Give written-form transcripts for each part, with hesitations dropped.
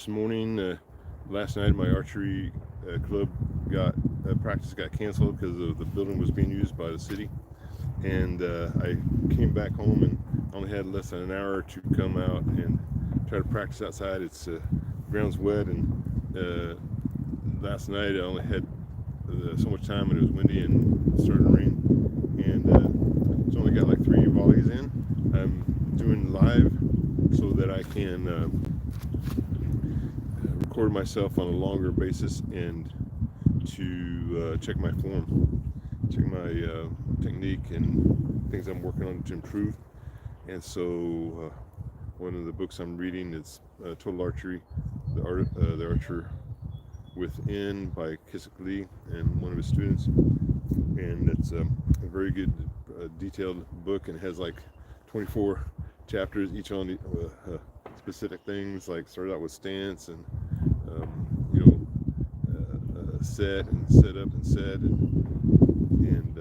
This morning, last night, my archery club practice got canceled because the building was being used by the city, and I came back home and only had less than an hour to come out and try to practice outside. It's ground's wet, and last night I only had so much time, and it was windy and it started to rain, and so only got like 3 volleys in. I'm doing live so that I can record myself on a longer basis and to check my form, check my technique and things I'm working on to improve. And so one of the books I'm reading is Total Archery, the Archer Within by Kisik Lee and one of his students. And it's a very good detailed book, and it has like 24 chapters, each on specific things, like started out with stance and set and set up and set and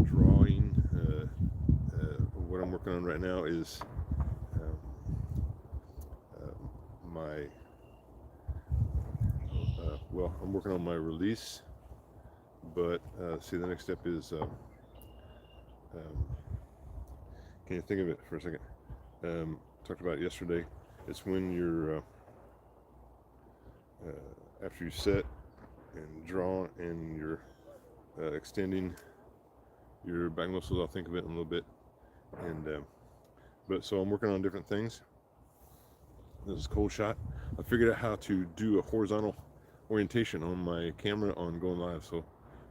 drawing. What I'm working on right now is my I'm working on my release, but see, the next step is can you think of it for a second? Talked about it yesterday. It's when you're after you set and draw and you're extending your back muscles. I'll think of it in a little bit. And but so I'm working on different things. This is cold shot. I figured out how to do a horizontal orientation on my camera on going live, so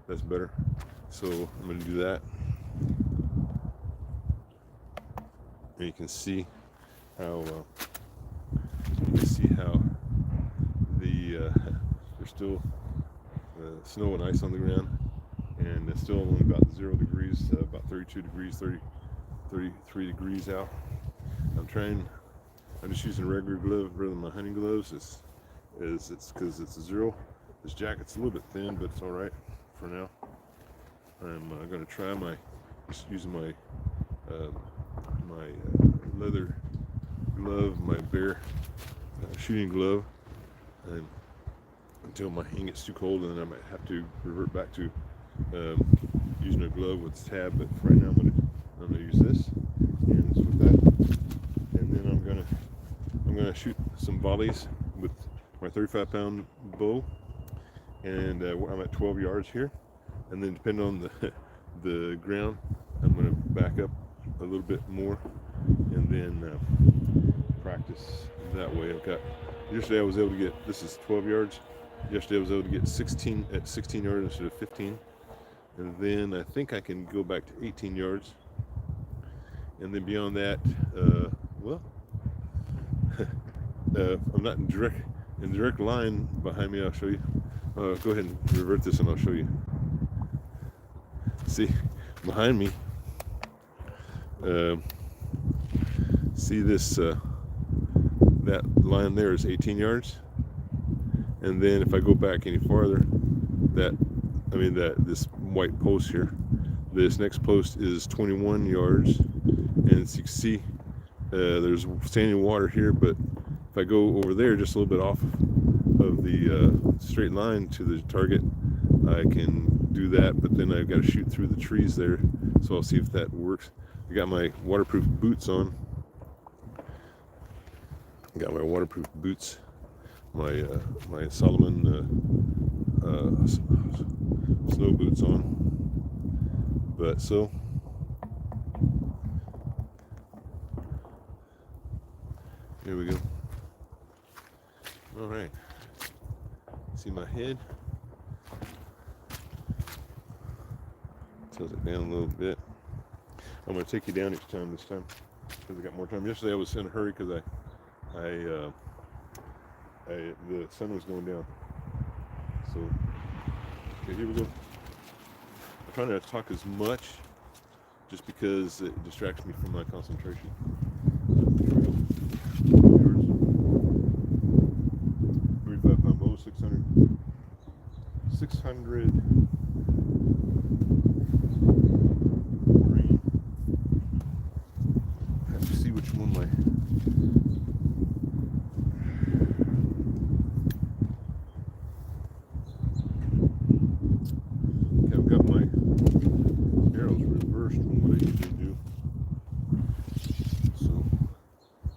that's better. So I'm going to do that, and you can see how there's still snow and ice on the ground, and it's still only about 0 degrees, about 32 degrees, 33 degrees out. I'm just using a regular glove rather than my hunting gloves. It's because it's 0. This jacket's a little bit thin, but it's all right for now. I'm going to try just using my leather glove, my bear shooting glove, and until my hand gets too cold, and then I might have to revert back to using a glove with tab. But for right now, I'm gonna use this, and it's with that. And then I'm gonna shoot some volleys with my 35-pound bow, and I'm at 12 yards here. And then depending on the ground, I'm gonna back up a little bit more, and then practice that way. Yesterday I was able to get, this is 12 yards. Yesterday I was able to get 16 yards instead of 15. And then I think I can go back to 18 yards. And then beyond that, I'm not in direct line behind me. I'll show you. Go ahead and revert this and I'll show you. See, behind me, see this, that line there is 18 yards. And then if I go back any farther, this white post here, this next post is 21 yards. And as you can see, there's standing water here, but if I go over there just a little bit off of the straight line to the target, I can do that, but then I've got to shoot through the trees there, so I'll see if that works. I got my waterproof boots on. My Solomon snow boots on. But so here we go. All right. See my head? Tilt it down a little bit. I'm going to take you down each time this time because I got more time. Yesterday I was in a hurry because the sun was going down. So, okay, here we go. I'm trying not to talk as much just because it distracts me from my concentration. Here we go. 35-pound bow, 600 green. I have to see which one my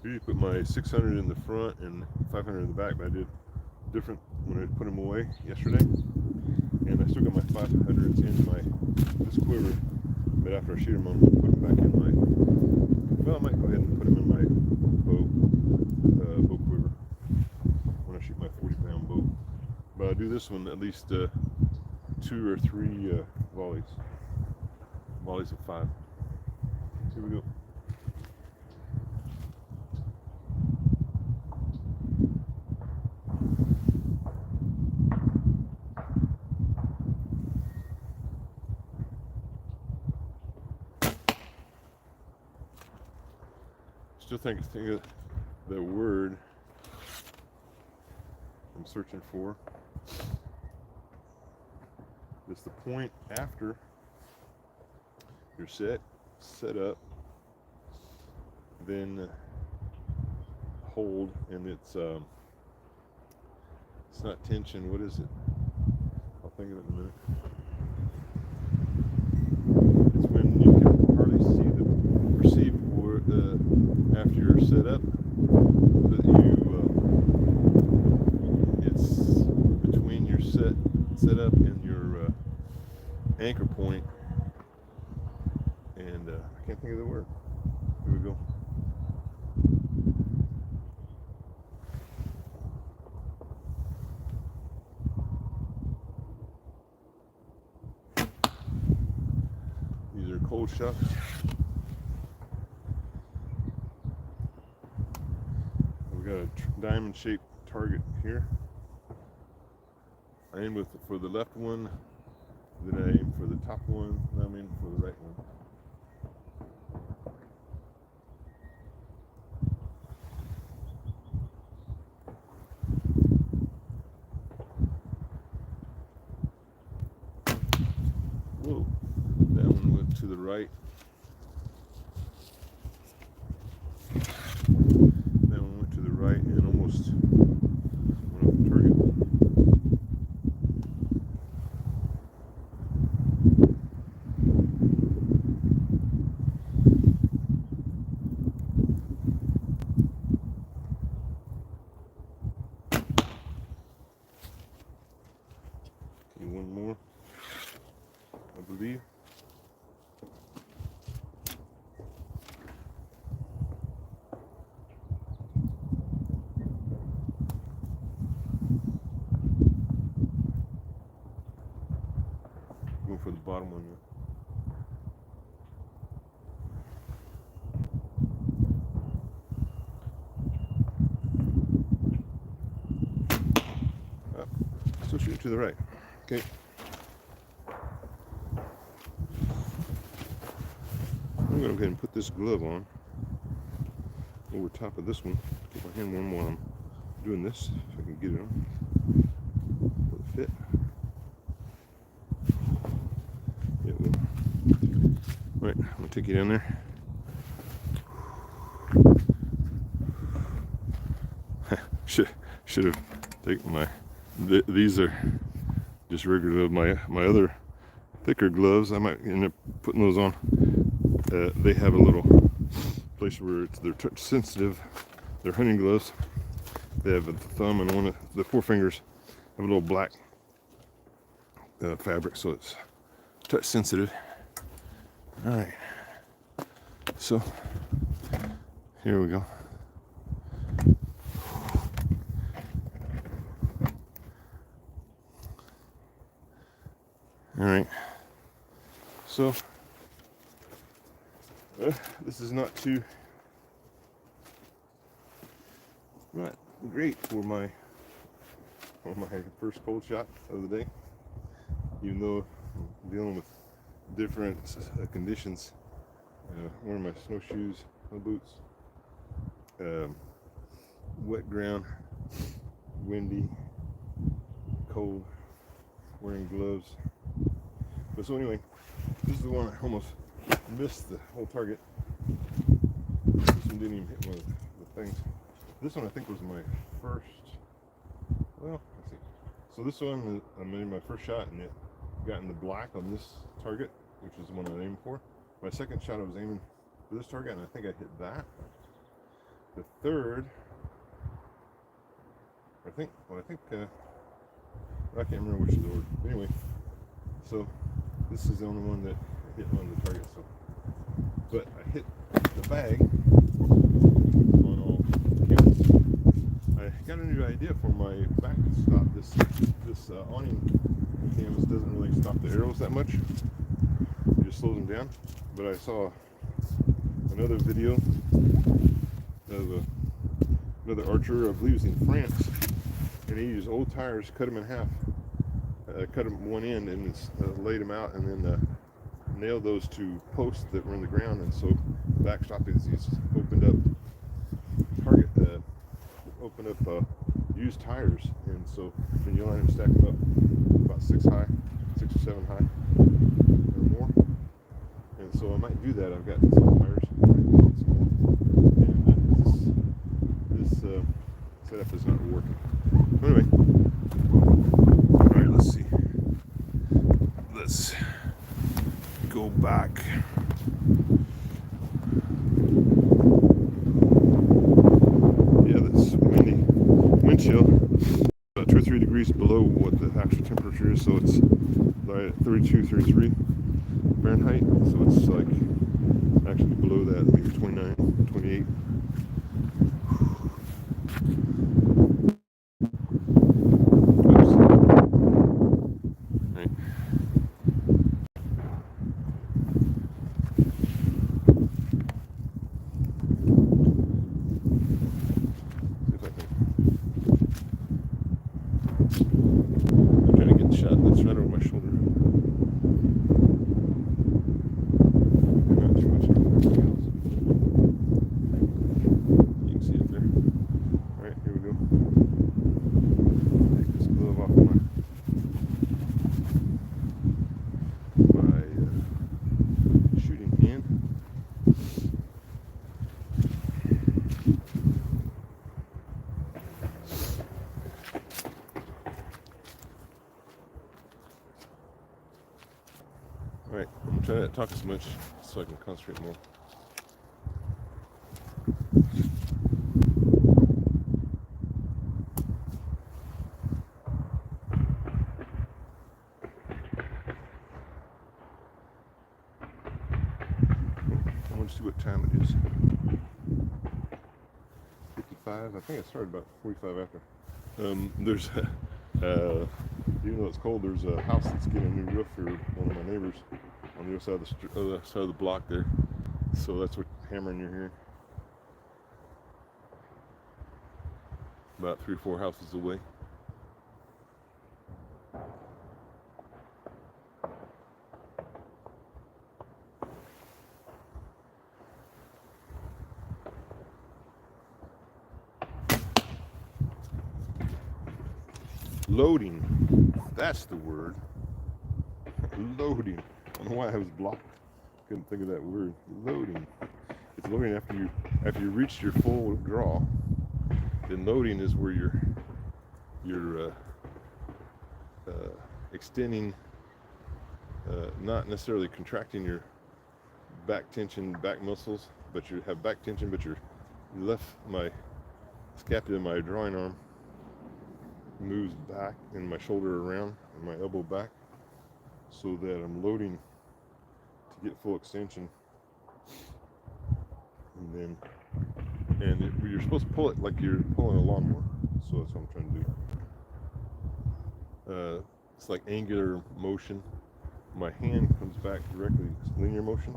usually put my 600 in the front and 500 in the back, but I did different when I put them away yesterday. And I still got my 500s in this quiver, but after I shoot them, I'm going to put them back in well, I might go ahead and put them in my bow quiver when I shoot my 40-pound bow. But I'll do this one at least 2 or 3 volleys of 5. Here we go. Still think of the word I'm searching for. It's the point after you're set up, then hold, and it's not tension. What is it? I'll think of it in a minute. It's when you can hardly perceive after you're set up, that it's between your set up and your anchor point, and I can't think of the word. Here we go. These are cold shots. We got a diamond-shaped target here. I aim for the left one, then I aim for the top one, and I'm aiming for the right one. Whoa, that one went to the right. That one went to the right and almost went off the target. Okay, one more, I believe. Going for the bottom one. Still shooting to the right. Okay. I'm going to go ahead and put this glove on over top of this one. Get my hand warm while I'm doing this, if I can get it on. Will it fit? It will. Alright, I'm going to take you down there. Should have taken my... These are just regular, my other thicker gloves. I might end up putting those on. They have a little place where they're touch sensitive. They're hunting gloves. They have a thumb and one of the 4 fingers have a little black fabric, so it's touch sensitive. All right, so here we go. All right, so this is not great for my first cold shot of the day, even though I'm dealing with different conditions. Wearing my snowshoes, no boots, wet ground, windy, cold, wearing gloves. But so anyway, this is the one I almost missed the whole target. This one didn't even hit one of the things. This one I think was my first, well, let's see. So this one, I made my first shot and it got in the black on this target, which is the one I aimed for. My second shot I was aiming for this target and I think I hit that. The third, I think, I can't remember which is the order. Anyway, so this is the only one that hit on the target. So, but I hit the bag on all counts. I got a new idea for my back stop. This awning canvas doesn't really stop the arrows that much. It just slows them down. But I saw another video of another archer, I believe it's in France, and he used old tires, cut them in half, cut them one end, and laid them out, and then nailed those to posts that were in the ground. And so backstop is these opened up used tires, and so when you line them, stack them up about 6 or 7 high or more. And so I might do that. I've got some tires, and this setup is not working. Anyway, all right, let's see. Let's go back. Yeah, this windy wind chill, about 2 or 3 degrees below what the actual temperature is, so it's like 32, 33 Fahrenheit, so it's like actually below that, maybe 29, 28. Alright, I'm going to try not to talk as much so I can concentrate more. I want to see what time it is. 55, I think I started about 45 after. There's even though it's cold, there's a house that's getting a new roof for one of my neighbors on the other side of the block there. So that's what hammering you're hearing. About 3 or 4 houses away. Loading. That's the word. Loading. I don't know why I was blocked. Couldn't think of that word. Loading. It's loading after you reach your full draw. Then loading is where you're extending, not necessarily contracting your back tension, back muscles, but you have back tension, but my scapula in my drawing arm moves back and my shoulder around and my elbow back, so that I'm loading to get full extension. And you're supposed to pull it like you're pulling a lawnmower, so that's what I'm trying to do. It's like angular motion. My hand comes back directly, it's linear motion.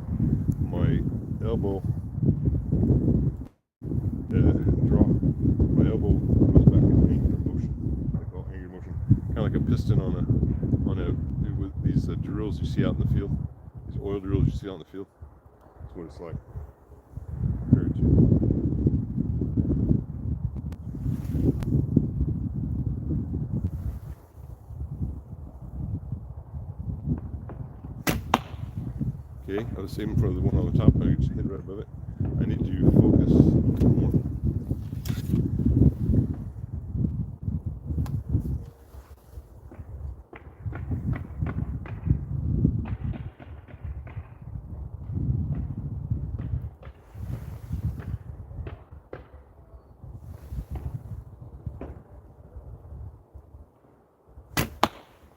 My elbow my elbow goes back in angular motion. I call it angular motion, kind of like a piston with these drills you see out in the field. These oil drills you see out in the field. That's what it's like. Compared to. Okay, I was saving for the one on the top, but I just hit right above it. I need to focus more.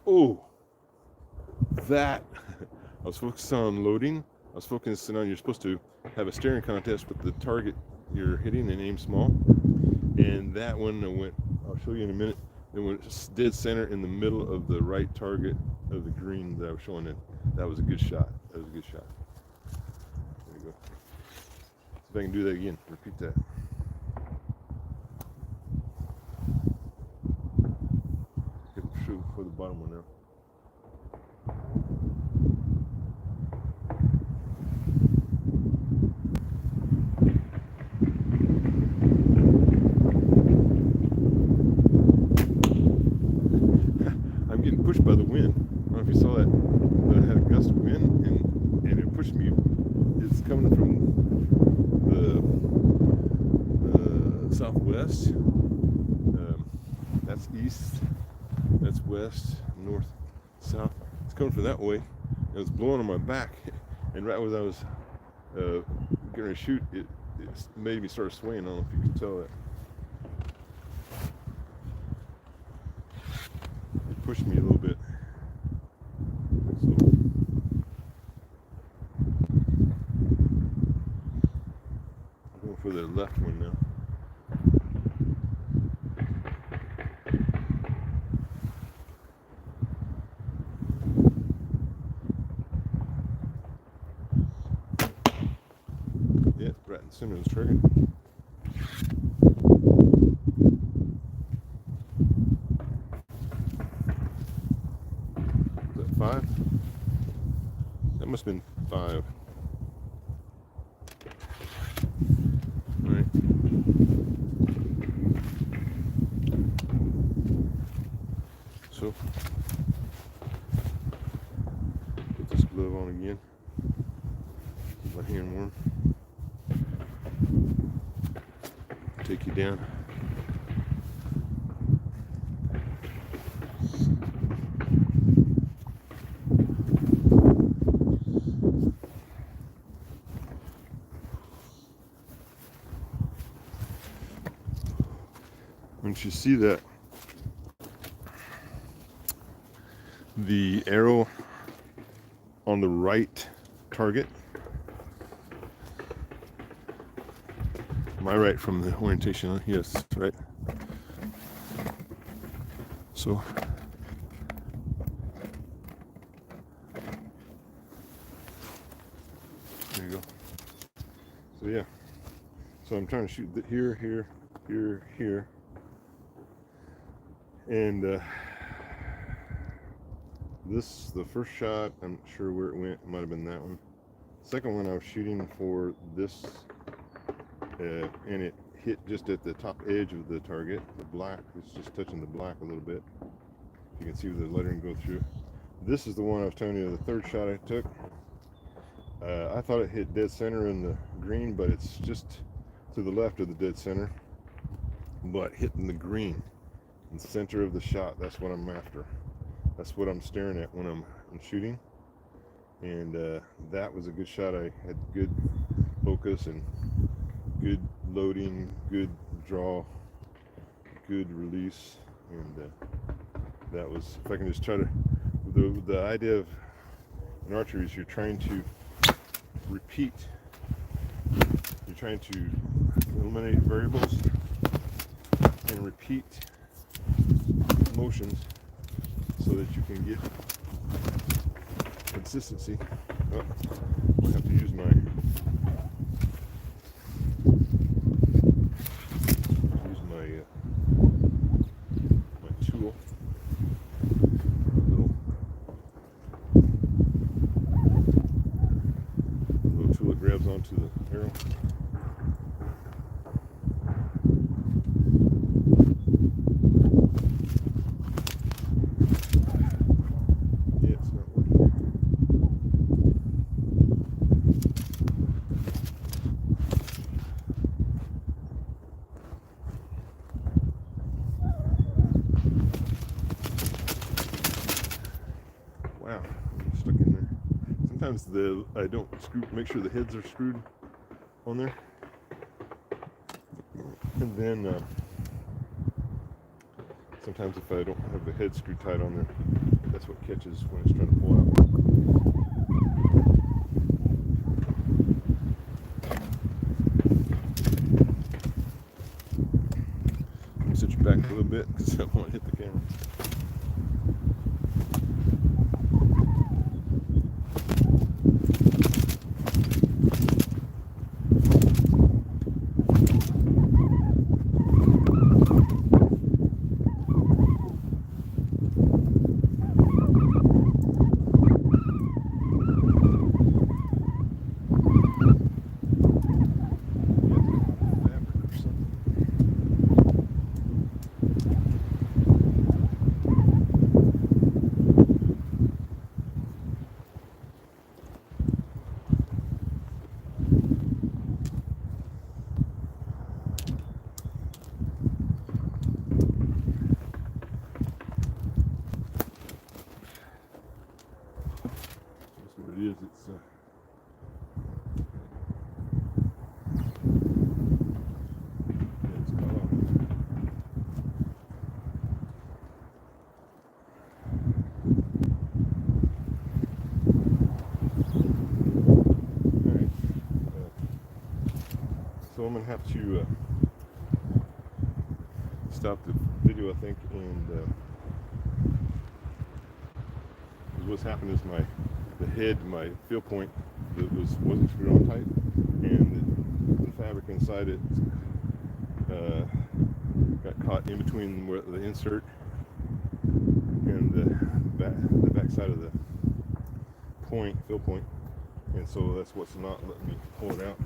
Oh, that. I was focused on loading. I was focusing on, you're supposed to have a staring contest with the target you're hitting and aim small. And that one went, I'll show you in a minute, it went dead center in the middle of the right target of the green that I was showing in. That was a good shot. That was a good shot. There you go. See if I can do that again. Repeat that. Shoot for the bottom one now. I'm getting pushed by the wind. I don't know if you saw that, but I had a gust of wind and it pushed me. It's coming from the southwest. That's east, that's west, north, south. It's coming from that way. It was blowing on my back, and right as I was getting to shoot, it made me start swaying. I don't know if you can tell that. It pushed me a little bit. So I'm going for the left one now. Yeah, right in the center of the trigger. Is that 5? That must have been 5. All right. So, put this glove on again. Keep my hand warm. Take you down. Once you see that, the arrow on the right target, my right from the orientation, yes, right. So there you go. So yeah, so I'm trying to shoot here, here, here, here, and this, the first shot, I'm not sure where it went. It might have been that one. Second one, I was shooting for this, and it hit just at the top edge of the target. The black was just touching the black a little bit. You can see the lettering go through. This is the one I was telling you, the third shot I took. I thought it hit dead center in the green, but it's just to the left of the dead center, but hitting the green in the center of the shot. That's what I'm after. That's what I'm staring at when I'm shooting. And that was a good shot. I had good focus and good loading, good draw, good release, and that was, if I can just try to, the idea of an archery is you're trying to repeat, you're trying to eliminate variables and repeat motions so that you can get consistency. Oh, I have to use my tool. Little tool that grabs onto the arrow. Wow, I'm stuck in there. Sometimes I don't make sure the heads are screwed on there, and then sometimes if I don't have the head screwed tight on there, that's what catches when it's trying to pull out. Let me sit you back a little bit because I don't want to hit the camera. It's cut off. Alright, so I'm going to have to stop the video, I think, and what's happened is the head, my feel point, that wasn't screwed on tight, and the fabric inside it got caught in between where the insert and the back side of the feel point, and so that's what's not letting me pull it out.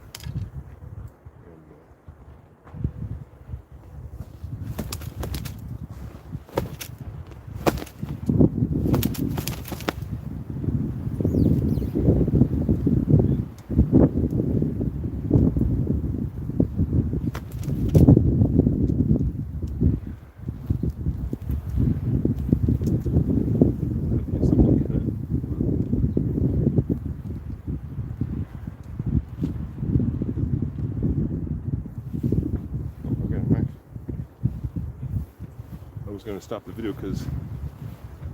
I was going to stop the video because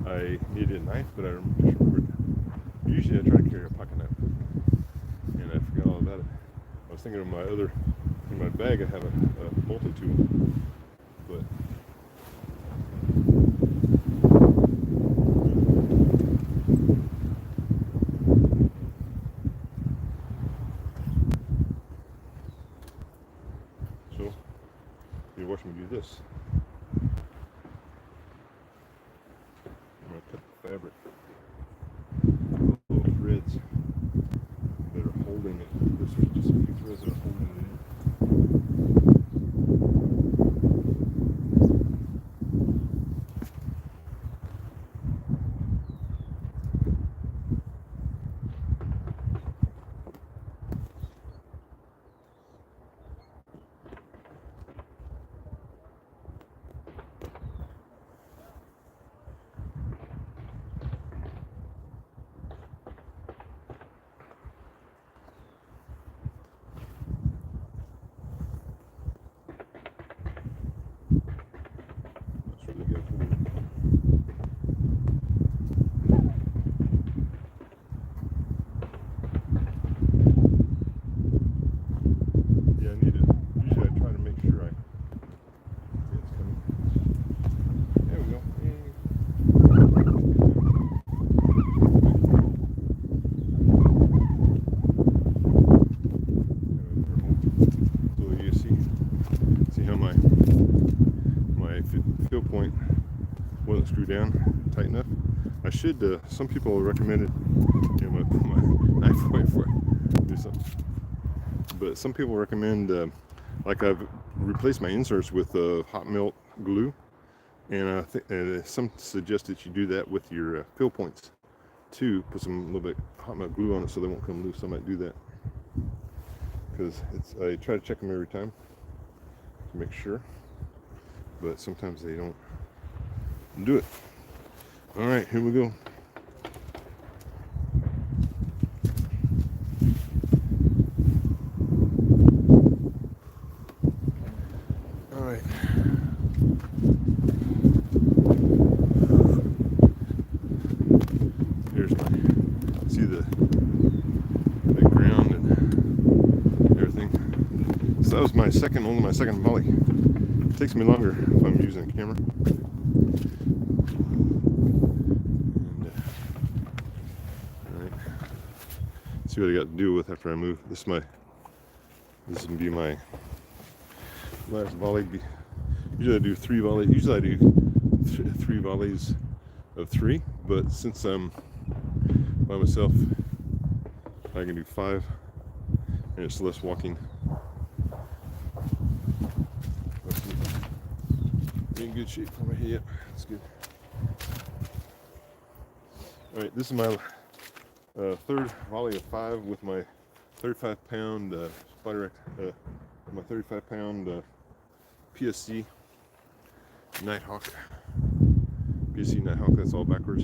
I needed a knife, but I just remembered. Usually I try to carry a pocket knife, and I forgot all about it. I was thinking of in my bag I have a multi-tool, but so you watch me do this. I'm going to cut the fabric, little threads that are holding it. There's just a few threads that are holding it in. Screw down tight enough. I should some people recommend it, you know, my knife point for it, do something, but some people recommend like I've replaced my inserts with hot melt glue, and I think some suggest that you do that with your fill points too. Put some little bit hot melt glue on it so they won't come loose. I might do that because I try to check them every time to make sure, but sometimes they don't do it. All right, here we go. All right. that was my only my second volley. It takes me longer if I'm using a camera. And, all right. See what I got to deal with after I move. This can be my last volley. Usually I do 3 volleys. Usually I do 3 volleys of 3, but since I'm by myself, I can do 5, and it's less walking. In good shape for my hip. That's good. All right, this is my third volley of 5 with my 35-pound spider, my 35-pound PSC Nighthawk. PSC Nighthawk. That's all backwards,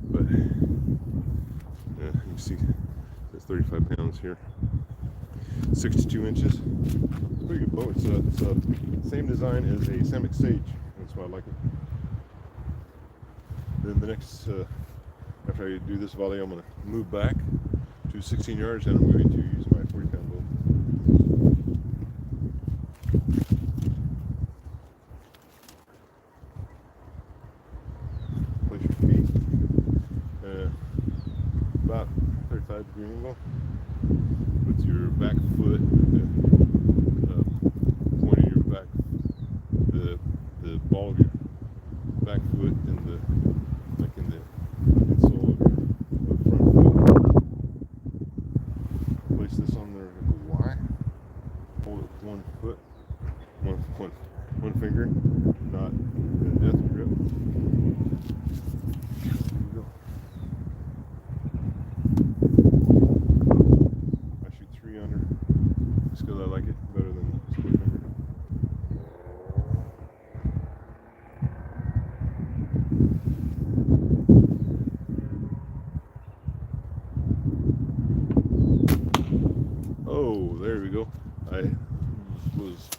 but yeah, you can see that's 35 pounds here. 62 inches. It's a pretty good bow. It's the same design as a Samick Sage. That's why I like it. Then the next, after I do this volley, I'm going to move back to 16 yards, and I'm going to use my 40-pound bow. Place your feet about 35-degree angle. With your back foot, point of your back, the ball of your back foot in the insole of your front foot. Place this on there with a Y. Hold it with one foot, one finger, not in a death grip. There you go. Because I like it better than split finger. Oh, there we go. I was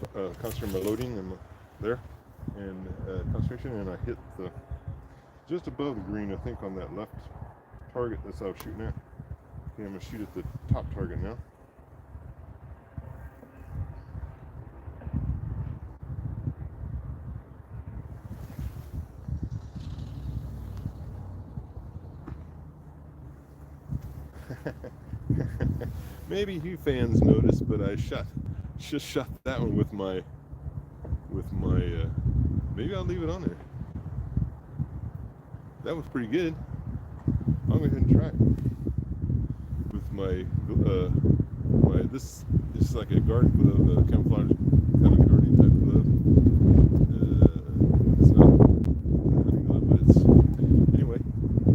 concentrating my loading there and concentration, and I hit just above the green, I think, on that left target. That's how I was shooting at. Okay, I'm going to shoot at the top target now. Maybe you fans noticed, but I just shot that one with my maybe I'll leave it on there. That was pretty good. I'll go ahead and try it with my this is like a garden glove, camouflage kind of gardening type glove. It's not a hunting glove, but it's anyway.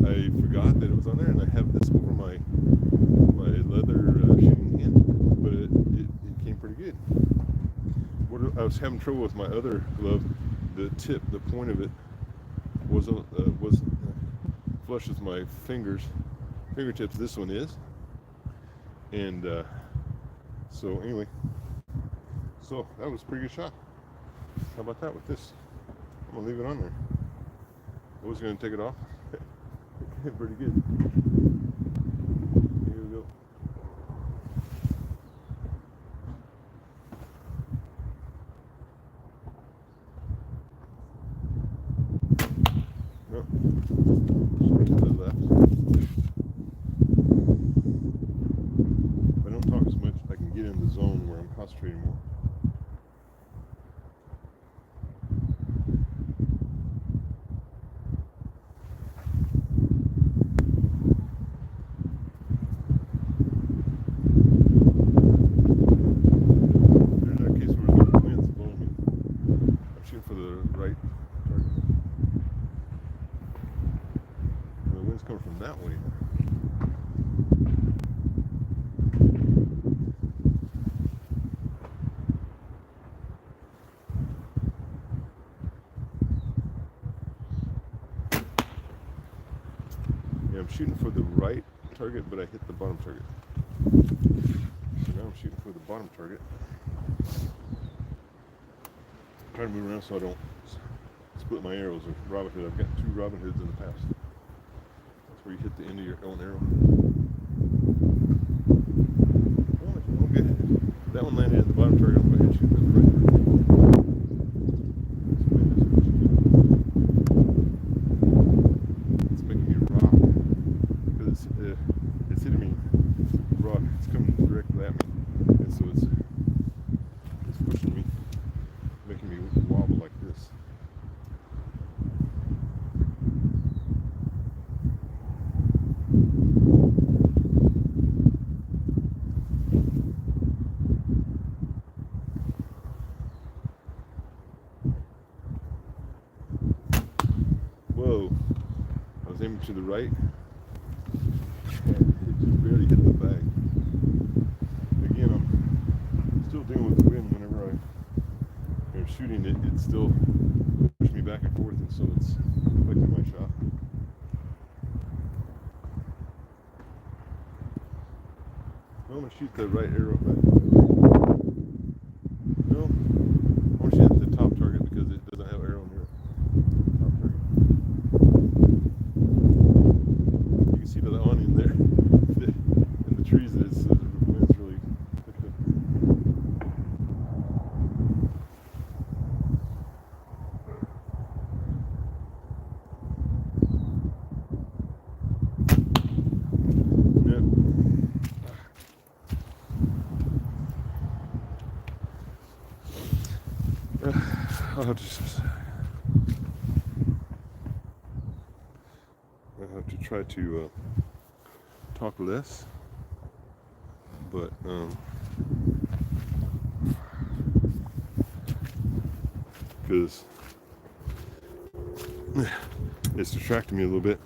I forgot that it was on there, and I have this over my leather shooting hand, but it came pretty good. I was having trouble with my other glove. The tip, the point of it, was flush with my fingertips. This one is, and so anyway, so that was a pretty good shot. How about that with this? I'm gonna leave it on there. I was gonna take it off. Pretty good. Here we go. No. Straight to the left. If I don't talk as much, I can get in the zone where I'm concentrating more. From that way. Yeah, I'm shooting for the right target, but I hit the bottom target. So now I'm shooting for the bottom target. I'm trying to move around so I don't split my arrows with Robin Hood. I've got 2 Robin Hoods in the past. Where you hit the end of your own arrow. Well, if you won't get that one landed at the bottom target. I'm going to shoot at the right target. It's making me rock because it's hitting me rock. It's coming directly at me, and so it's pushing me, making me wobble like this. Whoa, I was aiming to the right and it just barely hit the bag. Again, I'm still dealing with the wind. Whenever I'm shooting it, it's still pushing me back and forth, and so it's affecting my shot. I'm going to shoot the right arrow back. No, I want to shoot at the top target because it doesn't have arrow near it. Top target. You can see by the awning there, in the trees, the wind's really picking up. I'll have to try to talk less, but because it's distracting me a little bit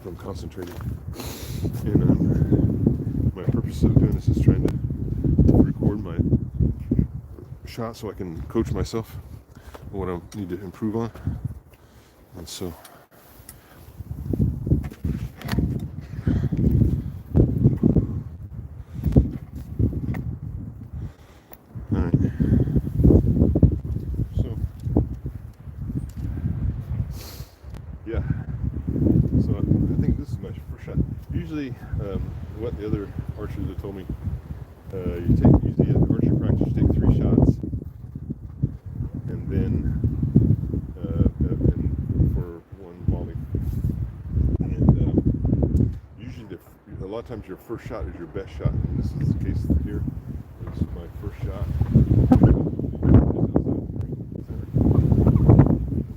from concentrating. And my purpose of doing this is trying to record my shot so I can coach myself on what I need to improve on. And so alright. So yeah. So I think this is my first shot. Usually what the other archers have told me, usually at archery practice you take 3 shots, and then for one volley. And usually a lot of times your first shot is your best shot, and this is the case here. This is my first shot.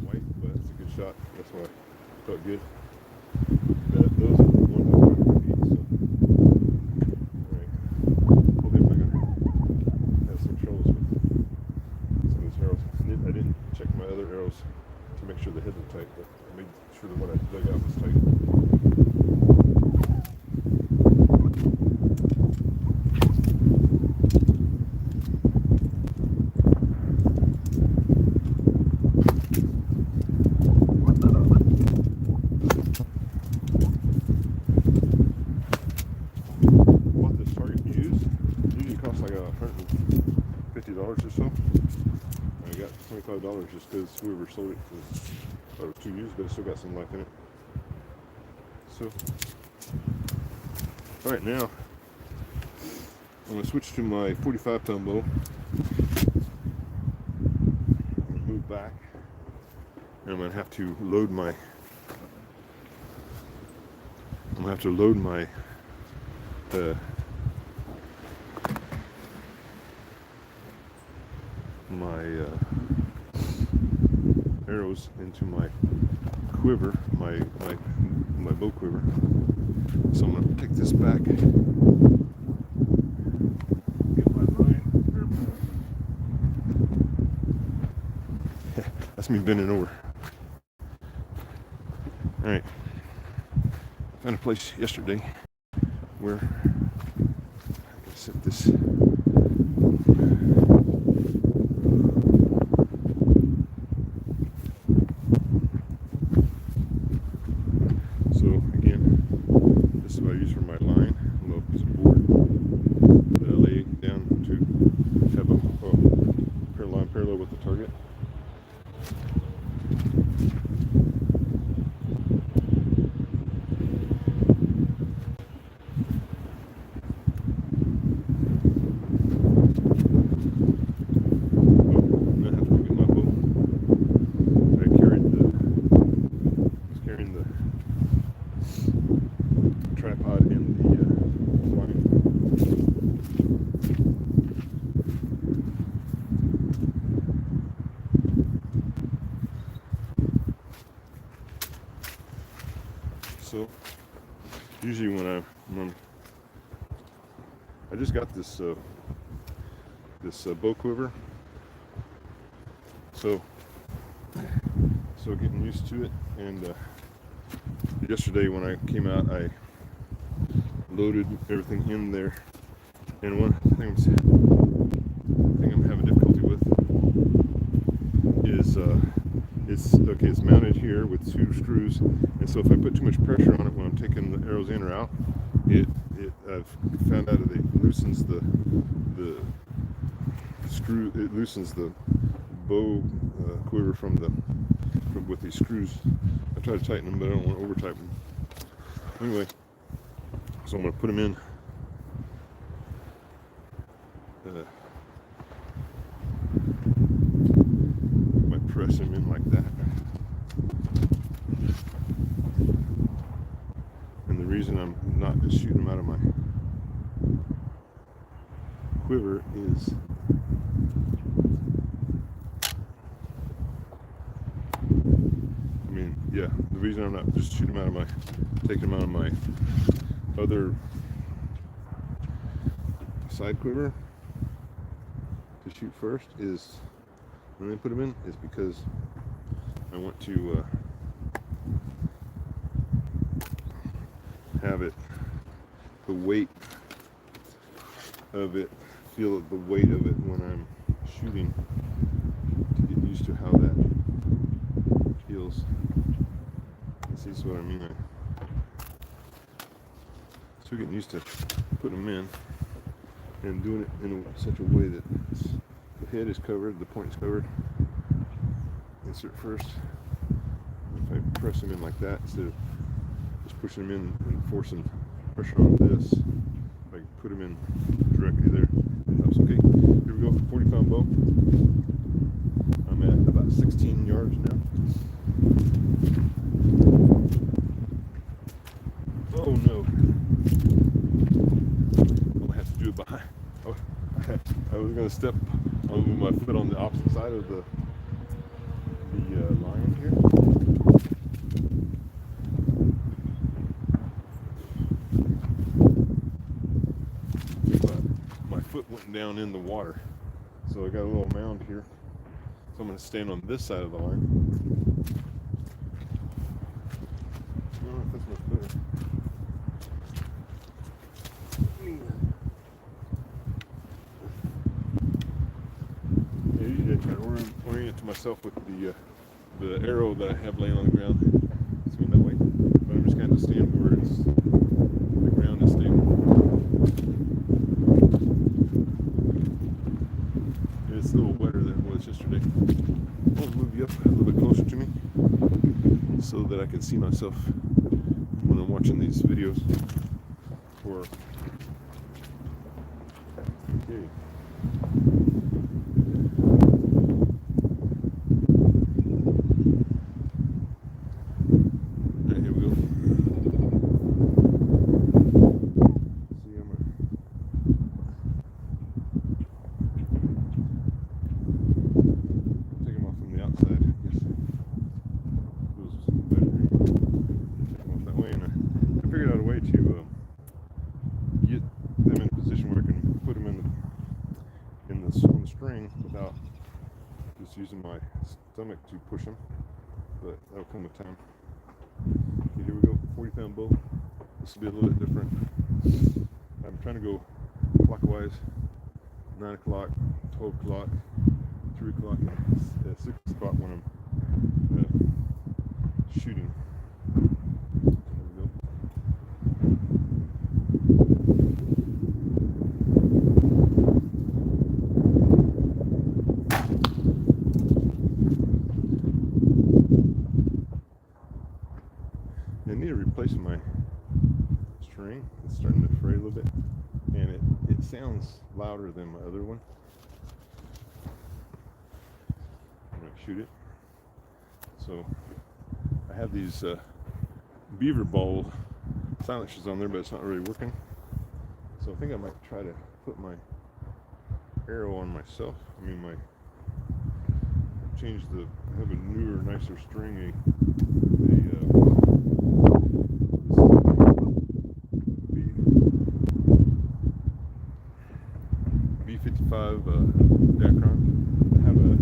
White, but it's a good shot. That's why I felt good. Those are the ones I'm trying to beat. So, alright. Hopefully I'm not gonna have some troubles with some of these arrows. I didn't check my other arrows to make sure the heads were tight, but I made sure the one I dug out was tight. What this target used usually costs like $150 or so. I got $25 just because whoever sold it for 2 years, but it still got some life in it. So, alright, now I'm going to switch to my 45-pound bow. I'm going to move back, and I'm going to have to load my arrows into my quiver, my bow quiver. So I'm going to take this back, get my line. That's me bending over. Alright, found a place yesterday where I can set this. So again, this is what I use for my line, a little piece of board that I lay down to have a line parallel with the target. So usually when I just got this bow quiver, so getting used to it. And yesterday when I came out, I loaded everything in there, and one thing I'm having difficulty with is it's mounted here with 2 screws, and so if I put too much pressure on it when I'm taking the arrows in or out, I've found out that it loosens the screw. It loosens the bow quiver with these screws. I try to tighten them, but I don't want to over tighten them. Anyway, so I'm going to put them in. Might press them in like that. And the reason I'm not just shooting them out of my quiver is the reason I'm not just shooting them out of taking them out of my other side quiver to shoot first is when I put them in is because I want to have it, the weight of it, feel the weight of it when I'm shooting, to get used to how that feels. See what I mean? So getting used to putting them in and doing it in such a way that the head is covered, the point is covered. Insert first. If I press them in like that instead of just pushing them in and forcing pressure on this, if I put them in directly there, it helps. Okay, here we go. 40-pound bow. I'm at about 16 yards now. Oh no! I'm gonna have to do it behind. Oh, I was gonna step on my foot on the opposite side of the line here. But my foot went down in the water, so I got a little mound here. So I'm gonna stand on this side of the line. I don't know if that's much better. Yeah, usually I try to orient to myself with the arrow that I have laying on the ground. It's going that way, but I'm just kind of stand where the ground is stable. And it's a little wetter than it was yesterday. I'll move you up a little bit closer to me so that I can see myself when I'm watching these videos. Okay. Alright, here we go. See, I'm take them off from the outside. I guess feels better. Take them off that way, and I figured out a way to get them in a position where I can put them on the string without just using my stomach to push them, but that'll come with time. Okay, here we go. 40-pound bow. This will be a little bit different. I'm trying to go clockwise. 9 o'clock, 12 o'clock, 3 o'clock, and 6 o'clock when I'm shooting. There we go. I need to replace my string. It's starting to fray a little bit, and it sounds louder than my other one. I'm going to shoot it. So I have these beaver ball silencers on there, but it's not really working. So I think I might try to put my arrow on myself. I have a newer, nicer string, 55 Dacron. I have a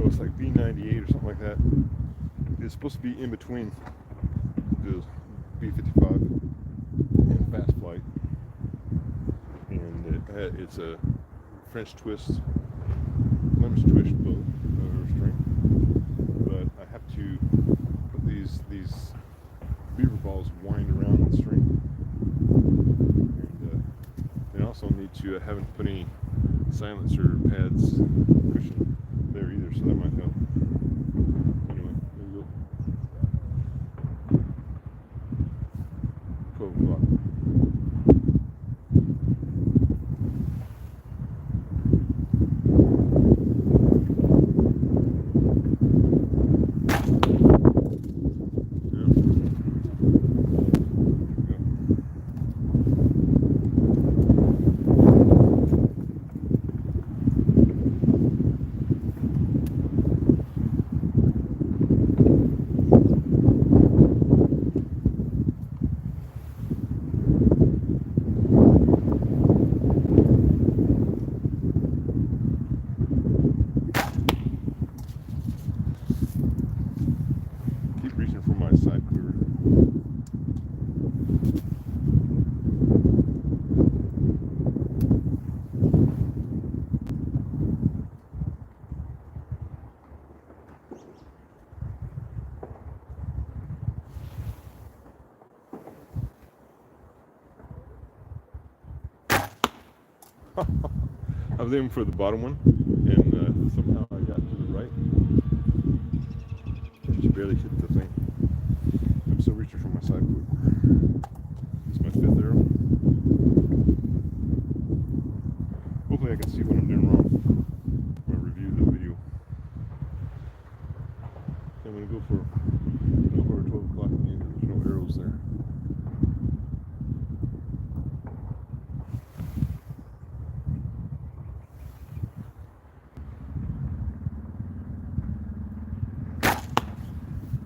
it's like B98 or something like that. It's supposed to be in between the B55 and Fast Flight, and it's a French twist, Flemish twist bow or string. But I have to put these beaver balls wind around the string, and I also need to. I haven't put any silencer pads cushion there either, so that might help. Anyway, there you go. 12 o'clock. Reaching for my side quiver. I was aiming for the bottom one, and somehow I got to the right. She barely hit the thing. I'm still reaching for my side quiver. It's my 5th arrow. Hopefully I can see what I'm doing wrong when I review the video. I'm going to go for 12 o'clock again. There's no arrows there.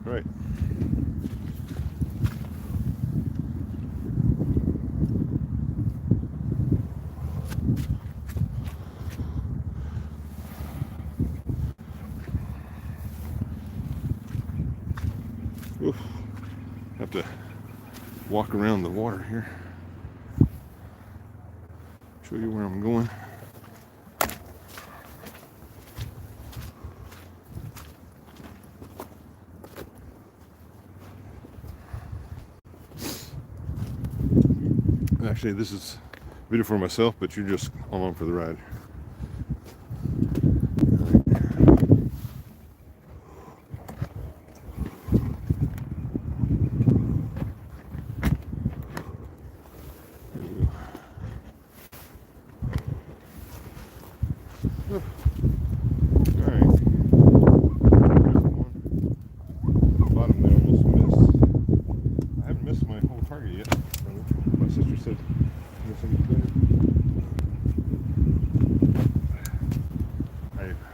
All right. Oof. Have to walk around the water here. Show you where I'm going. Actually, this is a video for myself, but you're just along for the ride.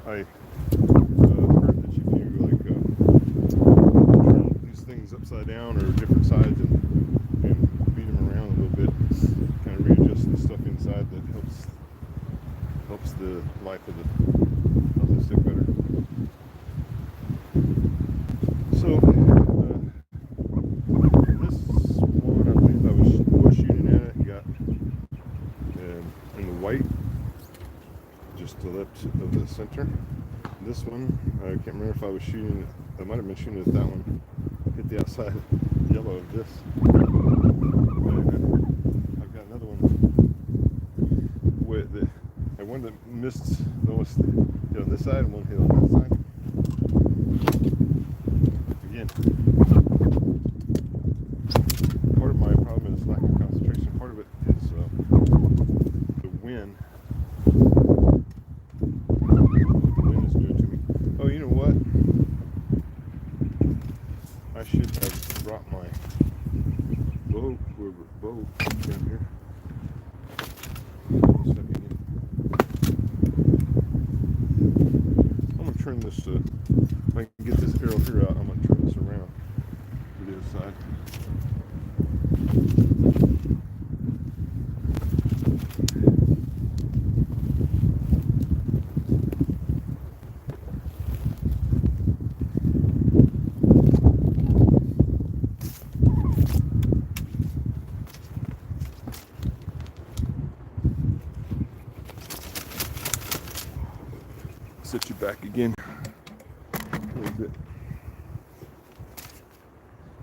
I heard that if you like turn these things upside down or different sides and beat them around a little bit, kind of readjust the stuff inside, that helps the life of the stick better. So this one, I believe I was shooting at it, got in the white, just to the left of the center. This one, I can't remember if I was shooting, I might have been shooting at that one, hit the outside yellow of this. I've got another one with one that missed those, hit on this side and one hit on that side. Again, part of my problem is lack of concentration. Part of it is the wind. Oh, you know what? I should have brought my bow down here. I'm gonna turn this. If I can get this arrow here out, I'm gonna turn this around to the other side. set you back again a little bit.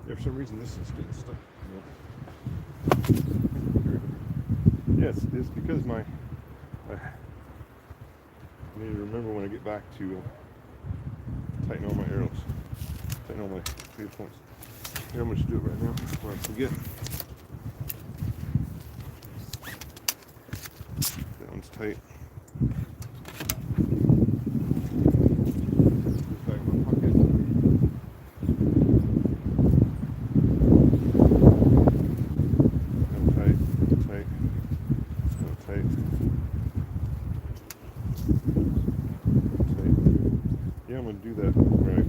Yeah, for some reason this is getting stuck. Yes, it's because I need to remember when I get back to tighten all my arrows, tighten all my fader points. Here, I'm going to do it right now before I forget. That one's tight. Put it back in my pocket. Tight, tight, tight, tight. Yeah, I'm going to do that when I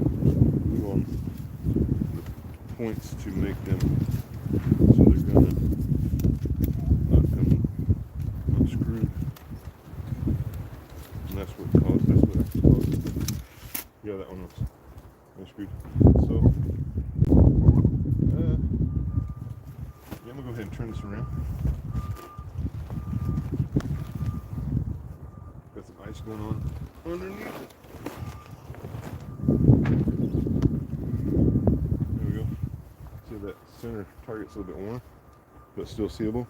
glue on the points to make them so they're going to not come unscrewed. And that's what actually caused it. Yeah, that one was unscrewed. So, yeah, I'm going to go ahead and turn this around. Got some ice going on underneath it. There we go. See that center target's a little bit worn, but still seeable.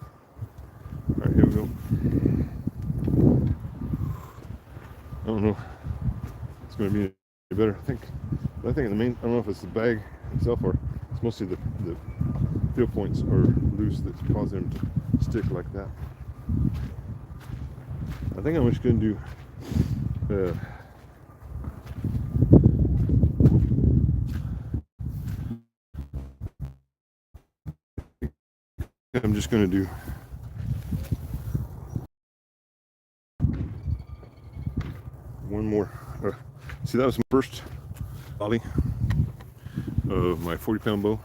Alright, here we go. I don't know if it's going to be any better. I think I don't know if it's the bag itself or it's mostly the field points are loose that cause them to stick like that. I think I'm just going to do I'm just going to do one more. See, that was my first volley of my 40-pound bow.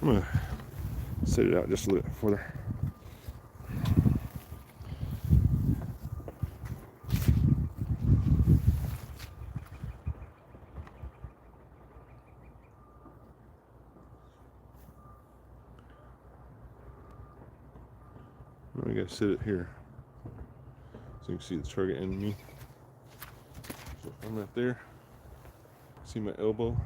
I'm going to set it out just a little further. I gotta sit it here so you can see the target and me. So I'm right there. See my elbow.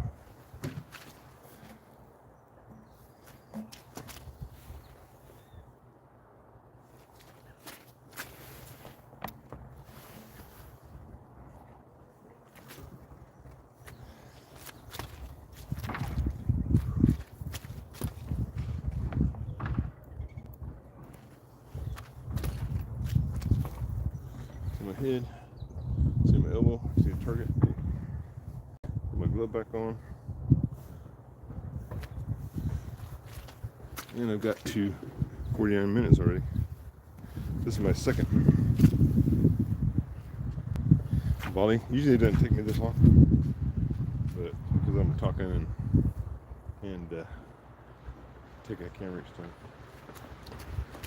My head, see my elbow, see the target, put my glove back on, and I've got to 49 minutes already. This is my second volley. Usually it doesn't take me this long, but because I'm talking and taking a camera each time.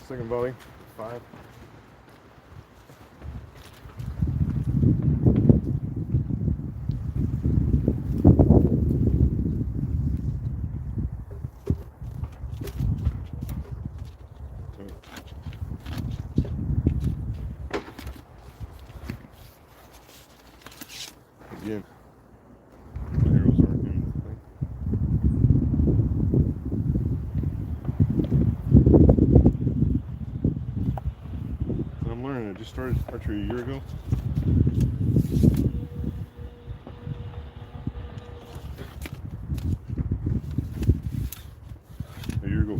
Second volley, 5. Again, my arrows aren't in the thing. So I'm learning. I just started archery a year ago.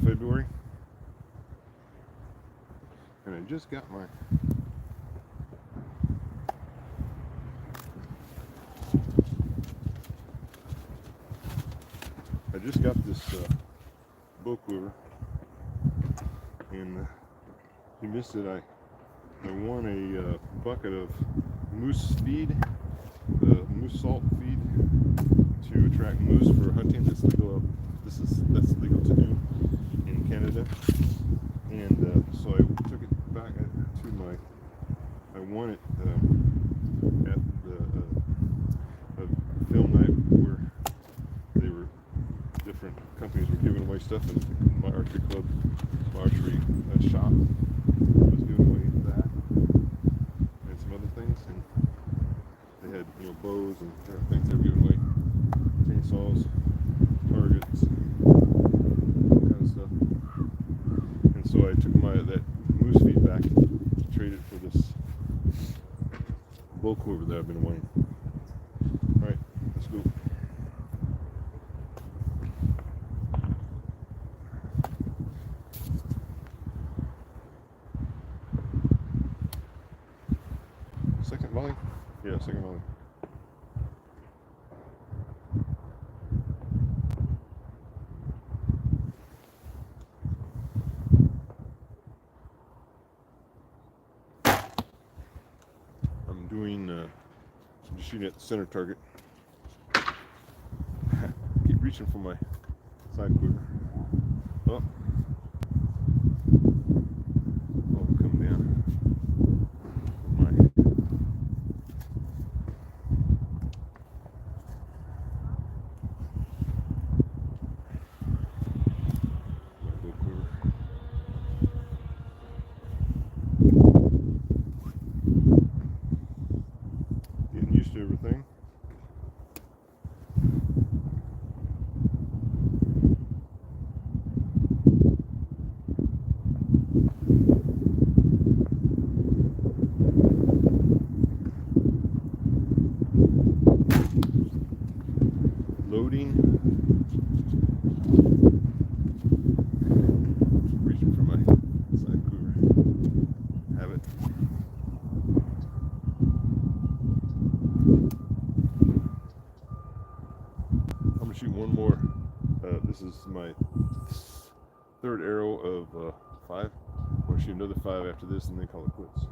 February. And I just got my this bow quiver, and you missed it. I won a bucket of moose feed, moose salt feed to attract moose for hunting. That's legal. That's legal to do in Canada, and so I took it back to my. I won it at the film away stuff, and my archery club, my archery shop was giving away that and some other things, and they had bows and different things they were giving away, chainsaws, targets, all kind of stuff. And so I took that moose feed back and traded for this bow quiver that I've been wanting. All right, let's go. Second volley? Yeah, second volley. I'm doing, just shooting at the center target. Keep reaching for my side quiver. Oh. Oh, come down. My bow quiver. Getting used to everything. Loading. Reaching for my side quiver. Have it. I'm gonna shoot one more. This is my third arrow of 5. I'm gonna shoot another 5 after this, and then call it quits.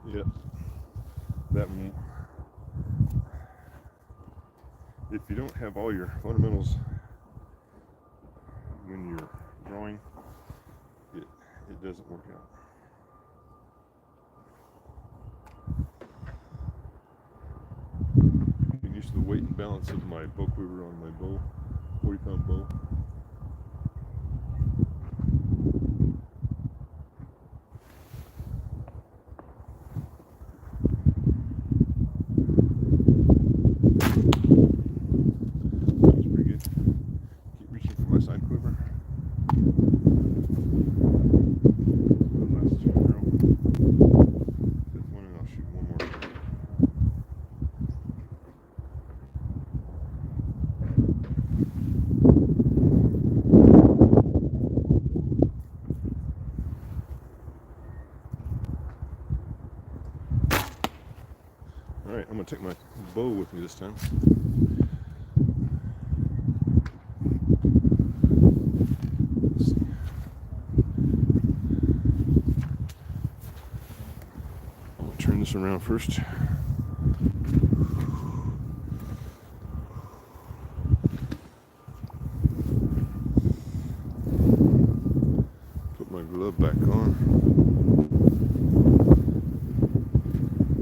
Yep. That one. If you don't have all your fundamentals when you're drawing, it doesn't work out. Getting used to the weight and balance of my bow quiver on my bow, 40-pound bow. That's pretty good. Keep reaching for my side quiver. Last arrow. Fifth one, and I'll shoot one more. All right, I'm gonna take my bow with me this time. I'm gonna turn this around first. Put my glove back on.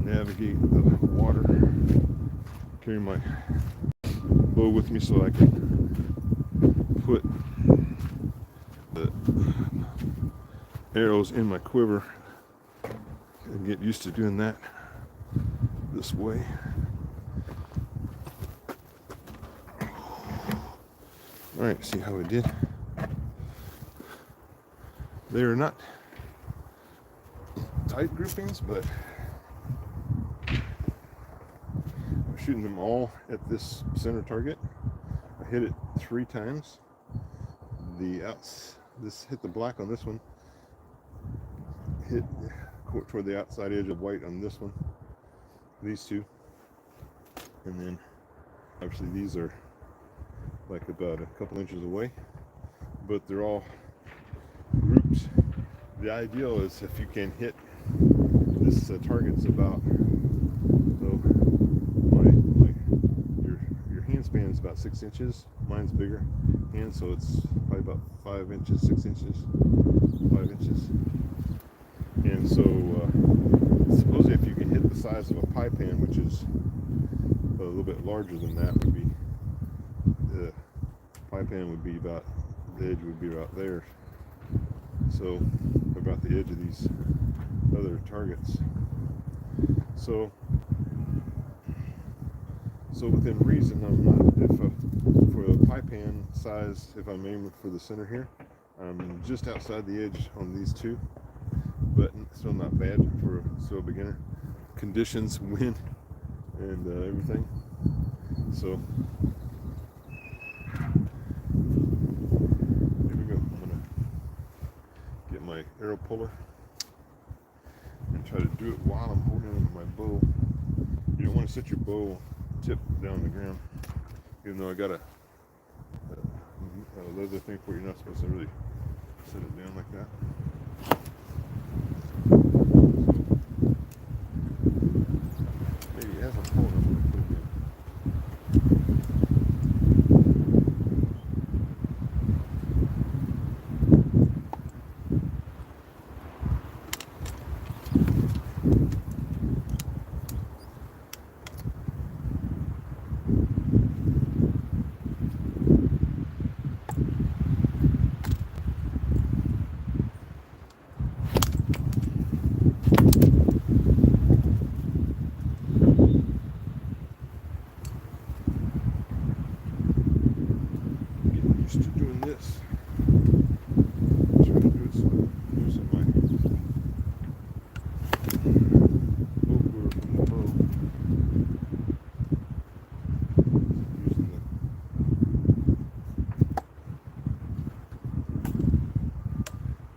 Navigate the water. Carry my bow with me so I can put the arrows in my quiver and get used to doing that this way. All right, see how we did. They are not tight groupings, but I'm shooting them all at this center target. I hit it 3 times. This hit the black on this one, hit toward the outside edge of white on this one, these two, and then obviously these are like about a couple inches away, but they're all grouped. The ideal is if you can hit this target's about, so your hand span is about 6 inches. Mine's bigger hand, so it's probably about 5 inches, 6 inches, 5 inches. And so supposedly if you can hit the size of a pie pan, which is a little bit larger than that, would be the pie pan would be about, the edge would be about there. So about the edge of these other targets. So within reason, I'm not, for the pie pan size, if I'm aiming for the center here, I'm just outside the edge on these two, but still not bad for a beginner. Conditions, wind, and everything. So here we go. I'm gonna get my arrow puller and try to do it while I'm holding my bow. You don't want to set your bow tip down the ground, even though I got a leather thing where you're not supposed to really set it down like that. Maybe as I'm holding, I'm going to put it in. To doing this. Trying to do it so using my bow cord from the bow. Using the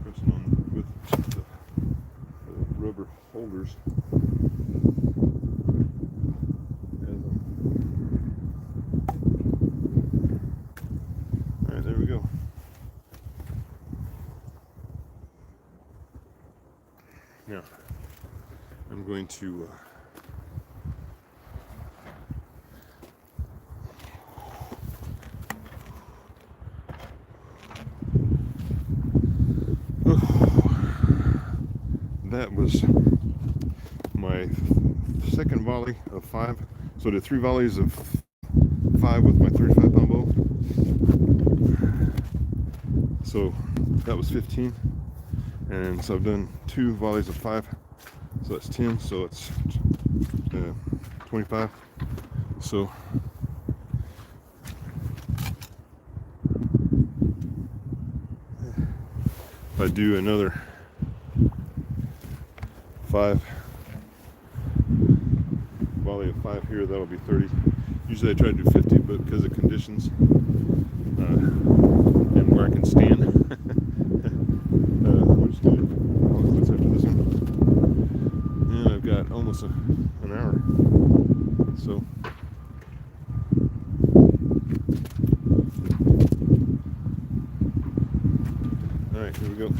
pressing on with the rubber holders. Alright, there we go. Now, I'm going to that was my second volley of 5. So I did 3 volleys of 5 with my 35-pound bow. So that was 15. And so I've done 2 volleys of 5. So that's 10. So it's 25. So if I do another 5 volley of 5 here, that'll be 30. Usually I try to do 50, but because of conditions and where I can stand, I'm just gonna call it quits after this one. And I've got almost an hour. So all right, here we go.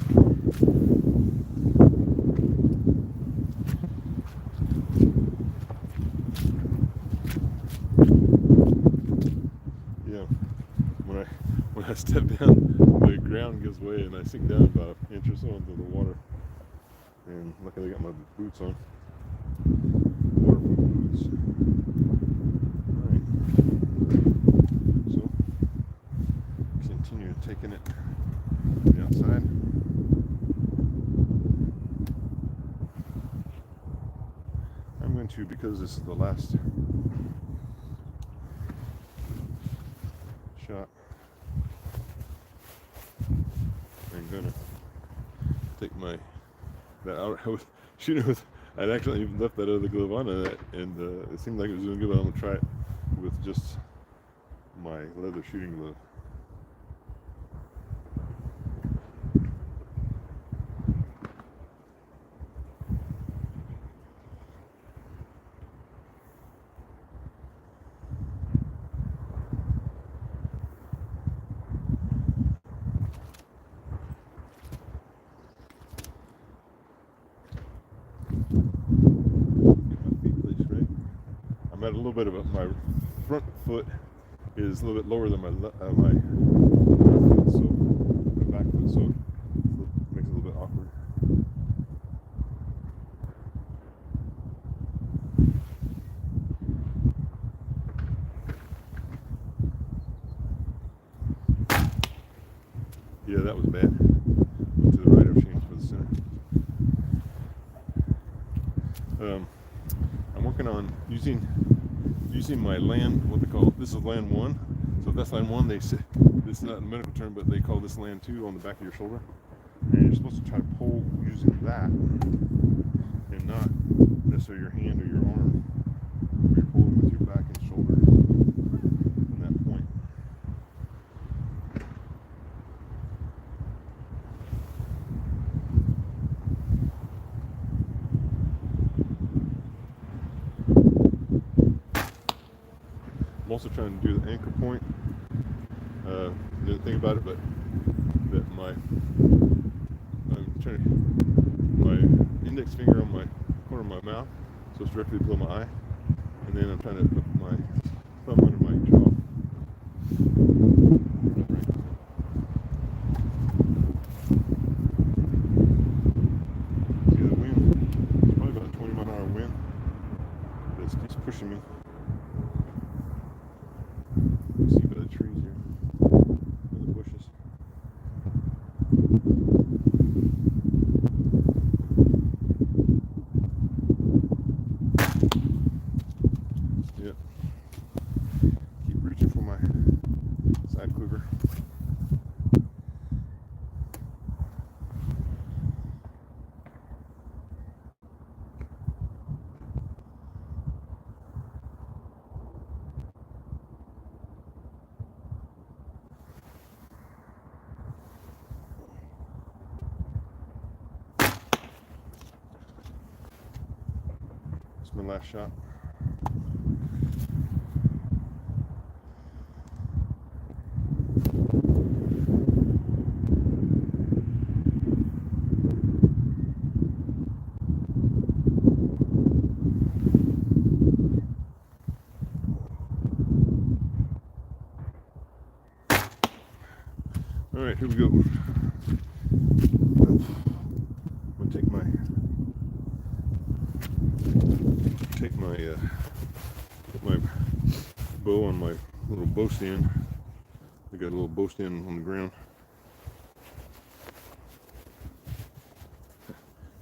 When I step down, the ground gives way and I sink down about an inch or so into the water. And luckily I got my boots on. Waterproof boots. Alright. So, continue taking it to the outside. I'm going to, because this is the last shot, I'm gonna take that out. I was shooting with, I'd actually even left that other glove on and it seemed like it was doing good, but I'm gonna try it with just my leather shooting glove. I'm at a little bit of my front foot is a little bit lower than my foot, so my back foot, so it makes it a little bit awkward. Yeah, that was bad. Went to the right, I was shooting for the center. I'm working on using my land, what they call it. This is land 1. So if that's land 1, they say, this is not a medical term, but they call this land 2 on the back of your shoulder. And you're supposed to try to pull using that and not necessarily your hand or your arm. You're pulling with your back and shoulder from that point. I'm also trying to do the anchor point. Didn't think about it, but that I'm trying to, my index finger on my corner of my mouth, so it's directly below my eye, and then I'm trying to put my thumb under my jaw. See the wind? It's probably about a 20-mile-an-hour wind, but it keeps pushing me. You see by the trees here, by the bushes. Yep. Keep reaching for my side quiver. It's my last shot. All right, here we go. I'm gonna take my put my bow on my little bow stand. I got a little bow stand on the ground.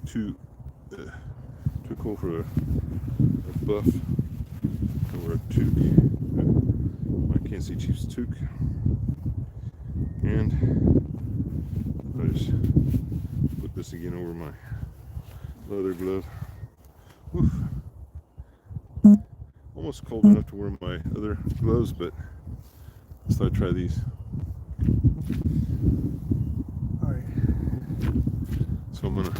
Too cool for a buff or a toque. My Kansas City Chiefs toque. And I just put this again over my leather glove. Whew. Almost cold enough to wear my other gloves, but let's thought I'd try these. Alright. So I'm going to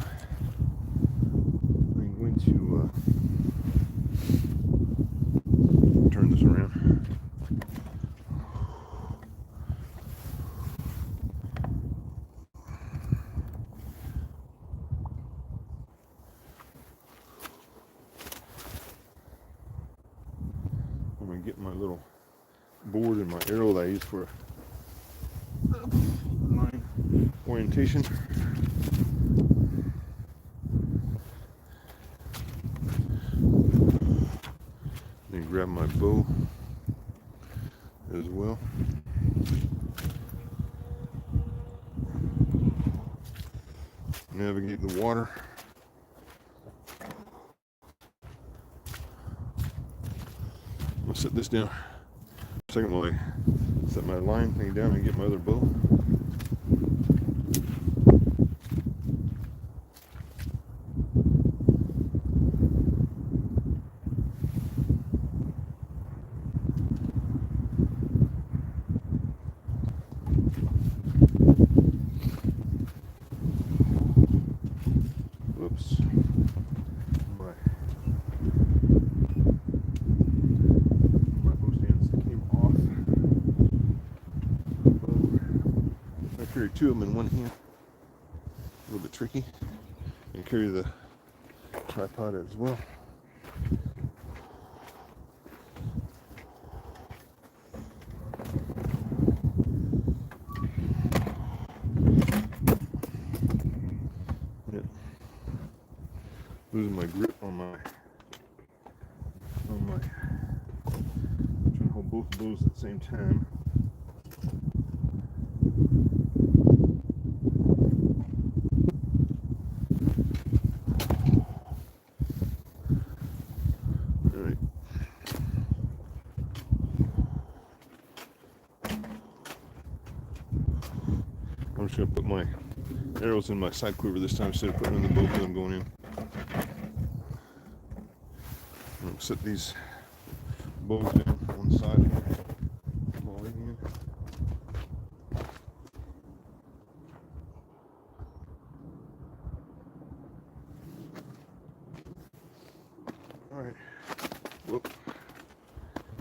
turn this around. I'm going to get my little board and my arrow that I use for line orientation. Then grab my bow as well. Navigate the water. I'll set this down. Second while I set my line thing down and get my other bow. Whoops. My bow stands came off. I carry two of them in one hand. A little bit tricky. And carry the tripod as well. Losing my grip on my trying to hold both bows at the same time. I'm just gonna put my arrows in my side quiver this time instead of putting them in the boat when I'm going in. I'm gonna set these bows down on one side here. All right. Whoop.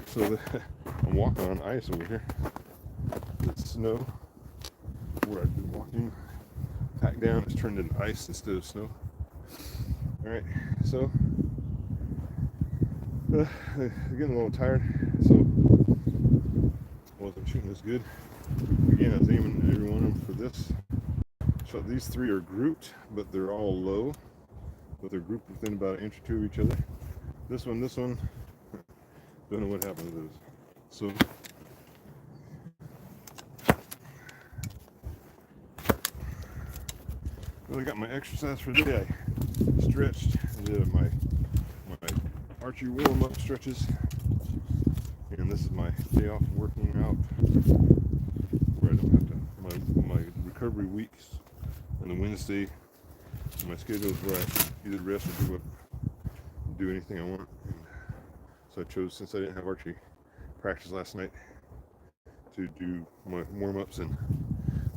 So I'm walking on ice over here. It's snow. Where I've been walking, packed down, has turned into ice instead of snow. All right. So getting a little tired. So wasn't shooting as good. Again, I was aiming every one of them for this. So these three are grouped, but they're all low. But they're grouped within about an inch or two of each other. This one, don't know what happened to those. So well, I got my exercise for the day. I stretched, I did my archery warm-up stretches, and this is my day off working out, where I don't have to, my recovery weeks on the Wednesday, my schedule is where I either rest or do anything I want. And so I chose, since I didn't have archery practice last night, to do my warm-ups and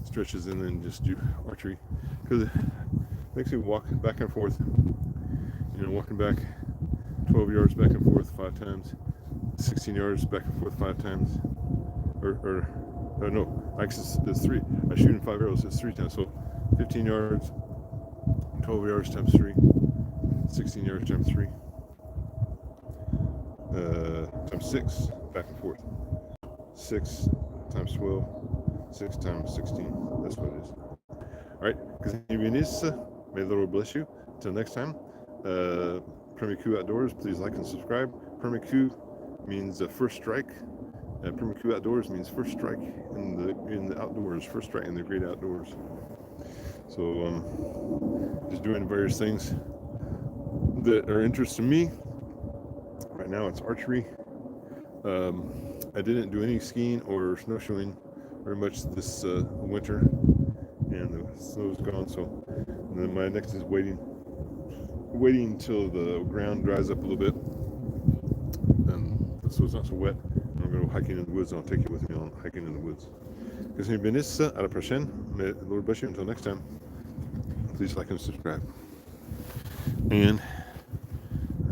stretches and then just do archery, because it makes me walk back and forth, walking back 12 yards back and forth 5 times, 16 yards back and forth 5 times, or no, actually it's 3. I shoot in 5 arrows, it's 3 times, so 15 yards, 12 yards times 3, 16 yards times 3, times 6, back and forth, 6 times 12, 6 times 16, that's what it is. Alright, may the Lord bless you. Until next time, Premier Coup Outdoors, please like and subscribe. Premier Coup means first strike. Premier Coup Outdoors means first strike in the outdoors, first strike in the great outdoors. So just doing various things that are interest to me. Right now it's archery. I didn't do any skiing or snowshoeing very much this winter, and the snow's gone. So and then my next is waiting until the ground dries up a little bit, and so it's not so wet. And I'm going to go hiking in the woods, and I'll take you with me on hiking in the woods. May the Lord bless you. Until next time, please like and subscribe. And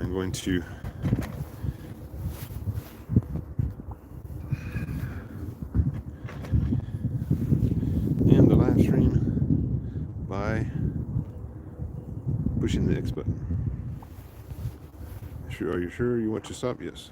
I'm going to end the live stream by pushing the X button. Are you sure you want to stop? Yes.